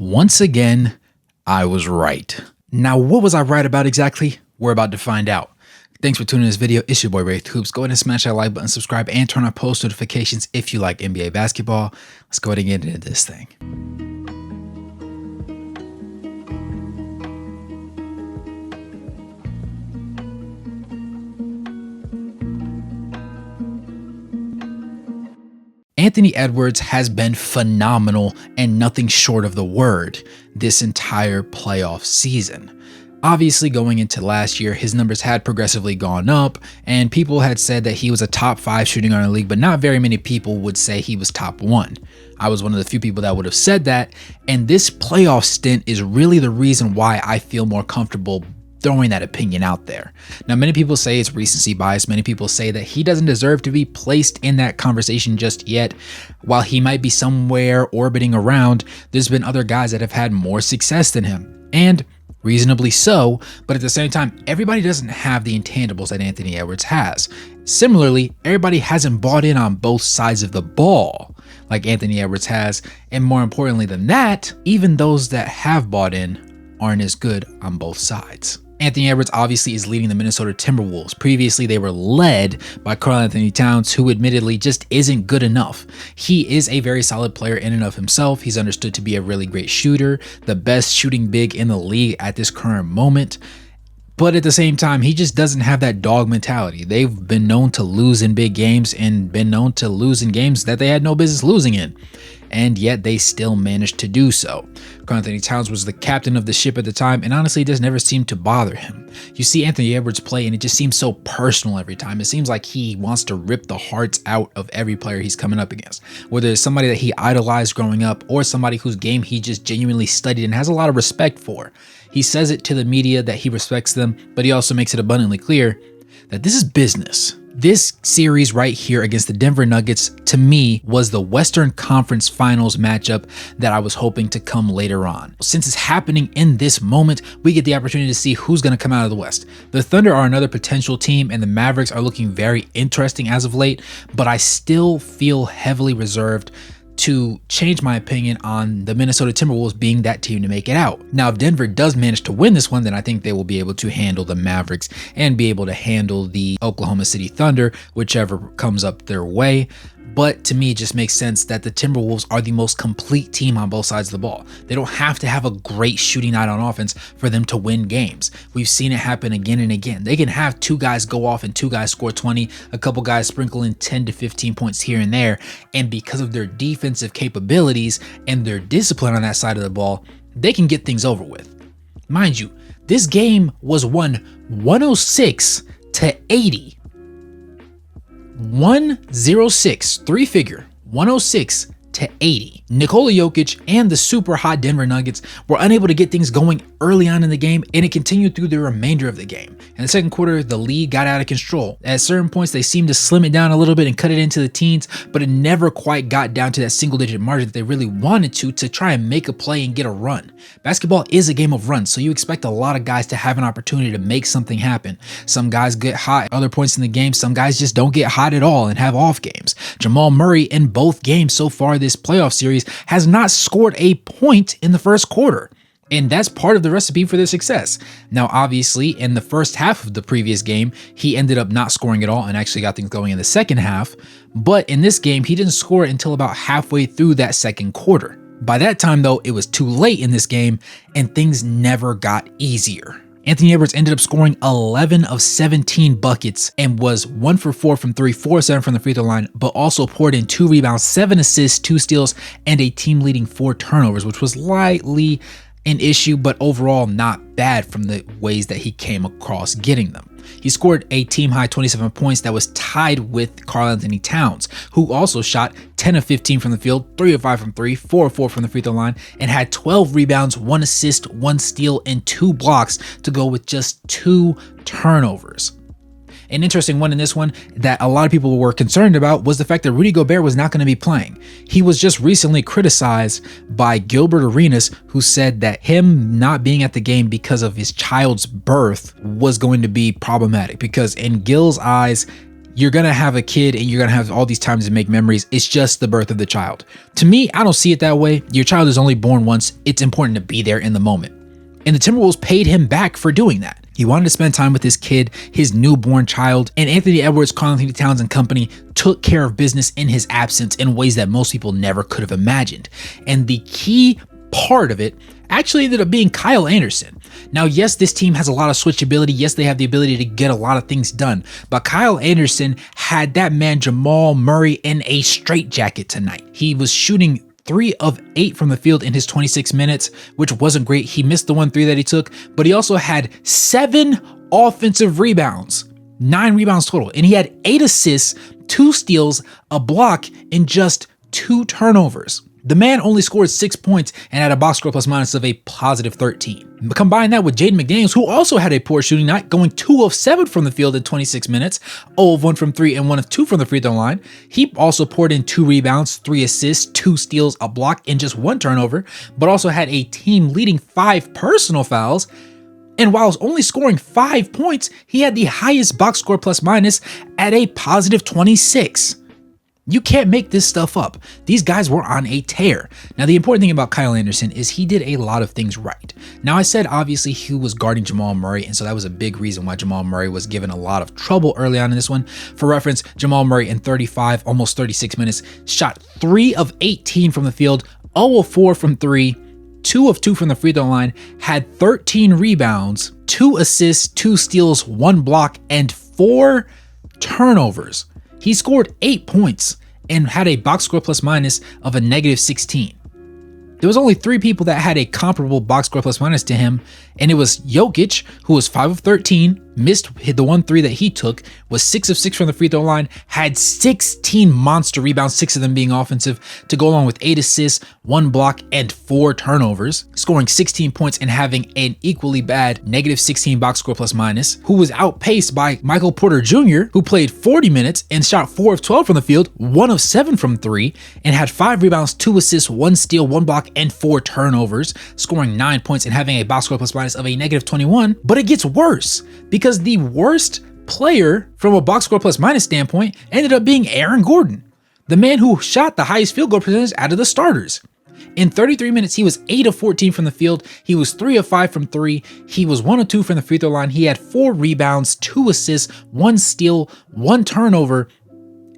Once again, I was right. Now, what was I right about exactly? We're about to find out. Thanks for tuning in this video. It's your boy Wraith Hoops. Go ahead and smash that like button, subscribe, and turn on post notifications if you like NBA basketball. Let's go ahead and get into this thing. Anthony Edwards has been phenomenal and nothing short of the word this entire playoff season. Obviously, going into last year, his numbers had progressively gone up, and people had said that he was a top 5 shooting guard in the league, but not very many people would say he was top 1. I was one of the few people that would have said that, and this playoff stint is really the reason why I feel more comfortable throwing that opinion out there. Now, many people say it's recency bias. Many people say that he doesn't deserve to be placed in that conversation just yet. While he might be somewhere orbiting around, there's been other guys that have had more success than him, and reasonably so, but at the same time, everybody doesn't have the intangibles that Anthony Edwards has. Similarly, everybody hasn't bought in on both sides of the ball like Anthony Edwards has, and more importantly than that, even those that have bought in aren't as good on both sides. Anthony Edwards obviously is leading the Minnesota Timberwolves. Previously, they were led by Karl-Anthony Towns, who admittedly just isn't good enough. He is a very solid player in and of himself. He's understood to be a really great shooter, the best shooting big in the league at this current moment. But at the same time, he just doesn't have that dog mentality. They've been known to lose in big games and been known to lose in games that they had no business losing in. And yet they still managed to do so. Karl-Anthony Towns was the captain of the ship at the time, and honestly, it just never seemed to bother him. You see Anthony Edwards play, and it just seems so personal every time. It seems like he wants to rip the hearts out of every player he's coming up against. Whether it's somebody that he idolized growing up, or somebody whose game he just genuinely studied and has a lot of respect for. He says it to the media that he respects them, but he also makes it abundantly clear that this is business. This series right here against the Denver Nuggets, to me, was the Western Conference Finals matchup that I was hoping to come later on. Since it's happening in this moment, we get the opportunity to see who's going to come out of the West. The Thunder are another potential team, and the Mavericks are looking very interesting as of late, but I still feel heavily reserved to change my opinion on the Minnesota Timberwolves being that team to make it out. Now, if Denver does manage to win this one, then I think they will be able to handle the Mavericks and be able to handle the Oklahoma City Thunder, whichever comes up their way. But to me, it just makes sense that the Timberwolves are the most complete team on both sides of the ball. They don't have to have a great shooting night on offense for them to win games. We've seen it happen again and again. They can have 2 guys go off and 2 guys score 20, a couple guys sprinkle in 10 to 15 points here and there. And because of their defensive capabilities and their discipline on that side of the ball, they can get things over with. Mind you, this game was won 106 to 80. 106, 3-figure, 106 to 80. Nikola Jokic and the super hot Denver Nuggets were unable to get things going early on in the game, and it continued through the remainder of the game. In the second quarter, the lead got out of control. At certain points, they seemed to slim it down a little bit and cut it into the teens, but it never quite got down to that single-digit margin that they really wanted to try and make a play and get a run. Basketball is a game of runs, so you expect a lot of guys to have an opportunity to make something happen. Some guys get hot at other points in the game. Some guys just don't get hot at all and have off games. Jamal Murray in both games so far this playoff series has not scored a point in the first quarter. And that's part of the recipe for their success. Now, obviously, in the first half of the previous game, he ended up not scoring at all and actually got things going in the second half. But in this game, he didn't score until about halfway through that second quarter. By that time, though, it was too late in this game and things never got easier. Anthony Edwards ended up scoring 11 of 17 buckets and was 1 for 4 from 3, 4 of 7 from the free throw line, but also poured in 2 rebounds, 7 assists, 2 steals, and a team-leading 4 turnovers, which was slightly an issue, but overall not bad from the ways that he came across getting them. He scored a team-high 27 points that was tied with Karl-Anthony Towns, who also shot 10 of 15 from the field, 3 of 5 from 3, 4 of 4 from the free throw line, and had 12 rebounds, 1 assist, 1 steal, and 2 blocks to go with just 2 turnovers. An interesting one in this one that a lot of people were concerned about was the fact that Rudy Gobert was not going to be playing. He was just recently criticized by Gilbert Arenas, who said that him not being at the game because of his child's birth was going to be problematic because in Gil's eyes, You're going to have a kid and you're going to have all these times to make memories. It's just the birth of the child. To me, I don't see it that way. Your child is only born once. It's important to be there in the moment. And the Timberwolves paid him back for doing that. He wanted to spend time with his kid, his newborn child, and Anthony Edwards, Karl-Anthony Towns and company took care of business in his absence in ways that most people never could have imagined. And the key part of it actually ended up being Kyle Anderson. Now, yes, this team has a lot of switchability. Yes, they have the ability to get a lot of things done. But Kyle Anderson had that man Jamal Murray in a straitjacket tonight. He was shooting 3 of 8 from the field in his 26 minutes, which wasn't great. He missed the 1 3 that he took, but he also had 7 offensive rebounds, 9 rebounds total, and he had 8 assists, 2 steals, a block, and just 2 turnovers. The man only scored 6 points and had a box score plus minus of a positive 13. Combine that with Jaden McDaniels, who also had a poor shooting night, going 2 of 7 from the field in 26 minutes, 0 of 1 from 3 and 1 of 2 from the free throw line. He also poured in 2 rebounds, 3 assists, 2 steals, a block, and just 1 turnover, but also had a team leading 5 personal fouls. And while only scoring 5 points, he had the highest box score plus minus at a positive 26. You can't make this stuff up. These guys were on a tear. Now, the important thing about Kyle Anderson is he did a lot of things right. Now, I said obviously he was guarding Jamal Murray, and so that was a big reason why Jamal Murray was given a lot of trouble early on in this one. For reference, Jamal Murray in 35, almost 36 minutes, shot 3 of 18 from the field, 0 of 4 from 3, 2 of 2 from the free throw line, had 13 rebounds, 2 assists, 2 steals, 1 block, and 4 turnovers. He scored 8 points and had a box score plus minus of a negative 16. There was only 3 people that had a comparable box score plus minus to him, and it was Jokic, who was 5 of 13, missed the 1 3 that he took, was 6 of 6 from the free throw line, had 16 monster rebounds, 6 of them being offensive, to go along with 8 assists, 1 block, and 4 turnovers, scoring 16 points and having an equally bad negative 16 box score plus minus, who was outpaced by Michael Porter Jr., who played 40 minutes and shot 4 of 12 from the field, 1 of 7 from 3, and had 5 rebounds, 2 assists, 1 steal, 1 block, and 4 turnovers, scoring 9 points and having a box score plus minus of a negative 21. But it gets worse, because the worst player from a box score plus minus standpoint ended up being Aaron Gordon, the man who shot the highest field goal percentage out of the starters. In 33 minutes, he was 8 of 14 from the field. He was 3 of 5 from 3. He was 1 of 2 from the free throw line. He had 4 rebounds, 2 assists, 1 steal, 1 turnover,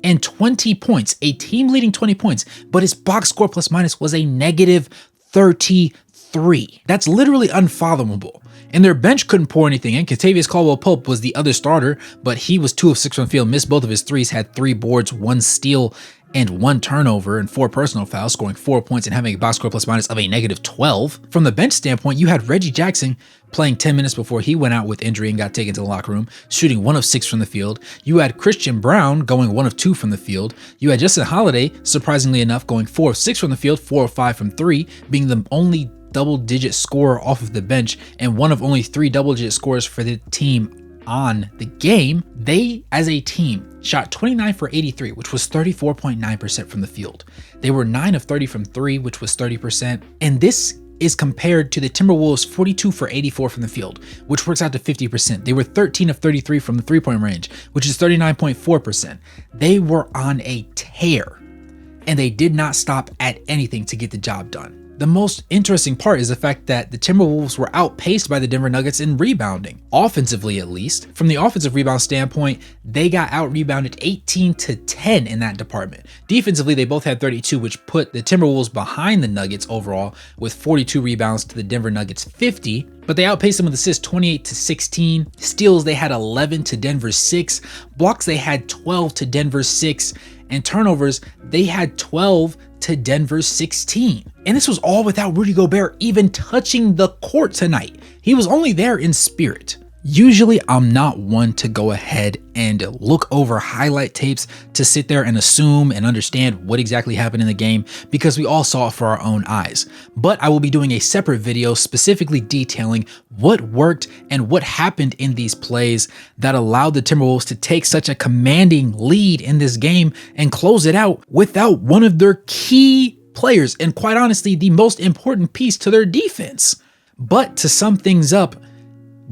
and 20 points, a team leading 20 points, but his box score plus minus was a negative 33. That's literally unfathomable. And their bench couldn't pour anything in. Kentavious Caldwell-Pope was the other starter, but he was 2 of 6 from the field, missed both of his threes, had 3 boards, 1 steal, and 1 turnover and 4 personal fouls, scoring 4 points and having a box score plus minus of a negative 12. From the bench standpoint, you had Reggie Jackson playing 10 minutes before he went out with injury and got taken to the locker room, shooting 1 of 6 from the field. You had Christian Brown going 1 of 2 from the field. You had Justin Holiday, surprisingly enough, going 4 of 6 from the field, 4 of 5 from 3, being the only double-digit scorer off of the bench and one of only 3 double-digit scorers for the team on the game. They, as a team, shot 29 for 83, which was 34.9% from the field. They were 9 of 30 from 3, which was 30%. And this is compared to the Timberwolves 42 for 84 from the field, which works out to 50%. They were 13 of 33 from the 3-point range, which is 39.4%. They were on a tear, and they did not stop at anything to get the job done. The most interesting part is the fact that the Timberwolves were outpaced by the Denver Nuggets in rebounding, offensively at least. From the offensive rebound standpoint, they got out-rebounded 18-10 in that department. Defensively, they both had 32, which put the Timberwolves behind the Nuggets overall with 42 rebounds to the Denver Nuggets 50, but they outpaced them with assists 28-16. Steals, they had 11 to Denver's 6. Blocks, they had 12 to Denver's 6. And turnovers, they had 12 to Denver's 16. And this was all without Rudy Gobert even touching the court tonight. He was only there in spirit. Usually, I'm not one to go ahead and look over highlight tapes to sit there and assume and understand what exactly happened in the game, because we all saw it for our own eyes. But I will be doing a separate video specifically detailing what worked and what happened in these plays that allowed the Timberwolves to take such a commanding lead in this game and close it out without one of their key players, and quite honestly, the most important piece to their defense. But to sum things up,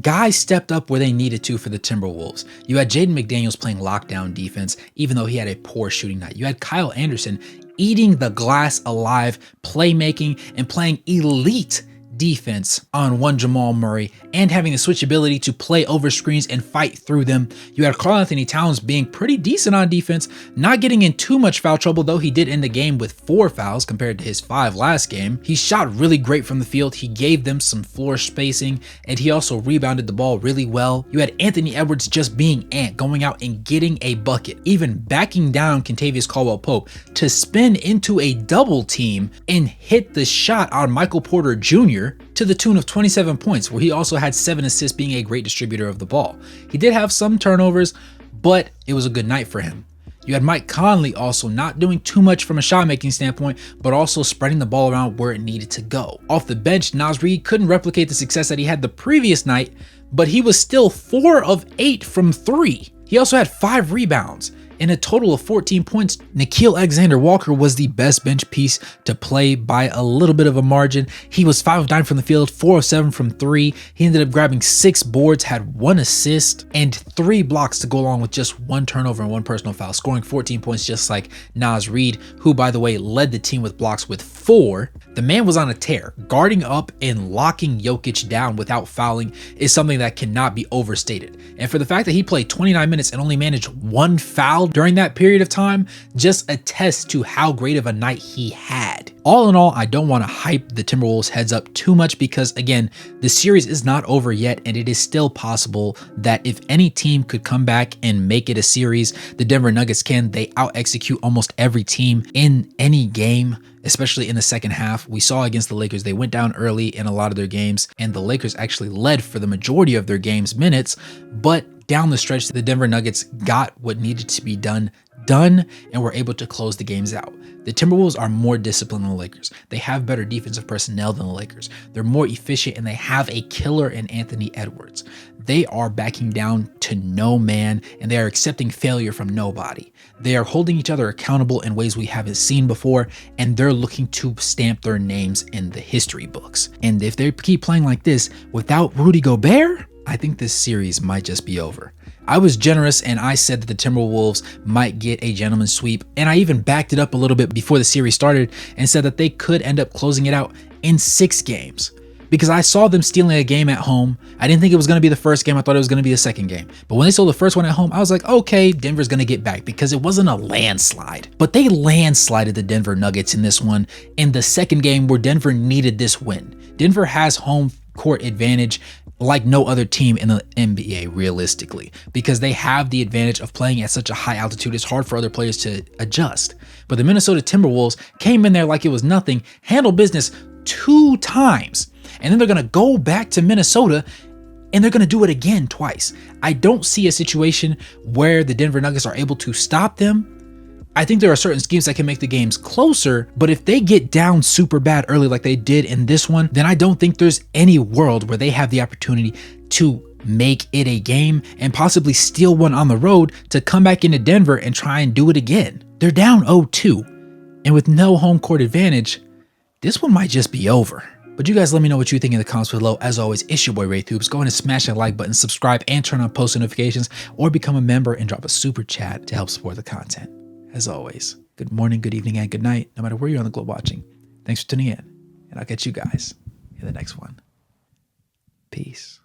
Guys stepped up where they needed to for the Timberwolves. You had Jaden McDaniels playing lockdown defense, even though he had a poor shooting night. You had Kyle Anderson eating the glass alive, playmaking, and playing elite defense on one Jamal Murray and having the switchability to play over screens and fight through them. You had Karl-Anthony Towns being pretty decent on defense, not getting in too much foul trouble, though he did end the game with 4 fouls compared to his 5 last game. He shot really great from the field. He gave them some floor spacing, and he also rebounded the ball really well. You had Anthony Edwards just being Ant, going out and getting a bucket, even backing down Kentavious Caldwell-Pope to spin into a double team and hit the shot on Michael Porter Jr. to the tune of 27 points, where he also had 7 assists, being a great distributor of the ball. He did have some turnovers, but it was a good night for him. You had Mike Conley also not doing too much from a shot making standpoint, but also spreading the ball around where it needed to go. Off the bench, Naz Reid couldn't replicate the success that he had the previous night, but he was still 4 of 8 from 3. He also had 5 rebounds and a total of 14 points. Nickeil Alexander-Walker was the best bench piece to play by a little bit of a margin. He was 5 of 9 from the field, 4 of 7 from 3. He ended up grabbing 6 boards, had 1 assist, and 3 blocks to go along with just 1 turnover and 1 personal foul, scoring 14 points just like Naz Reid, who, by the way, led the team with blocks with 4. The man was on a tear. Guarding up and locking Jokic down without fouling is something that cannot be overstated. And for the fact that he played 29 minutes and only managed 1 foul during that period of time just attests to how great of a night he had. All in all, I don't want to hype the Timberwolves heads up too much because, again, the series is not over yet, and it is still possible that if any team could come back and make it a series, the Denver Nuggets can. They out-execute almost every team in any game, especially in the second half. We saw against the Lakers, they went down early in a lot of their games, and the Lakers actually led for the majority of their games minutes, but down the stretch, the Denver Nuggets got what needed to be done, and were able to close the games out. The Timberwolves are more disciplined than the Lakers. They have better defensive personnel than the Lakers. They're more efficient, and they have a killer in Anthony Edwards. They are backing down to no man, and they are accepting failure from nobody. They are holding each other accountable in ways we haven't seen before, and they're looking to stamp their names in the history books. And if they keep playing like this without Rudy Gobert, I think this series might just be over. I was generous and I said that the Timberwolves might get a gentleman's sweep, and I even backed it up a little bit before the series started and said that they could end up closing it out in 6 games. Because I saw them stealing a game at home. I didn't think it was going to be the first game. I thought it was going to be the second game. But when they stole the first one at home, I was like, okay, Denver's going to get back, because it wasn't a landslide. But they landslided the Denver Nuggets in this one in the second game where Denver needed this win. Denver has home court advantage like no other team in the NBA realistically, because they have the advantage of playing at such a high altitude. It's hard for other players to adjust. But the Minnesota Timberwolves came in there like it was nothing, handled business 2 times, and then they're going to go back to Minnesota and they're going to do it again twice. I don't see a situation where the Denver Nuggets are able to stop them. I think there are certain schemes that can make the games closer, but if they get down super bad early like they did in this one, then I don't think there's any world where they have the opportunity to make it a game and possibly steal one on the road to come back into Denver and try and do it again. They're down 0-2, and with no home court advantage, this one might just be over. But you guys let me know what you think in the comments below. As always, it's your boy Ray Thoops. Go ahead and smash that like button, subscribe, and turn on post notifications, or become a member and drop a super chat to help support the content. As always, good morning, good evening, and good night, no matter where you're on the globe watching. Thanks for tuning in, and I'll catch you guys in the next one. Peace.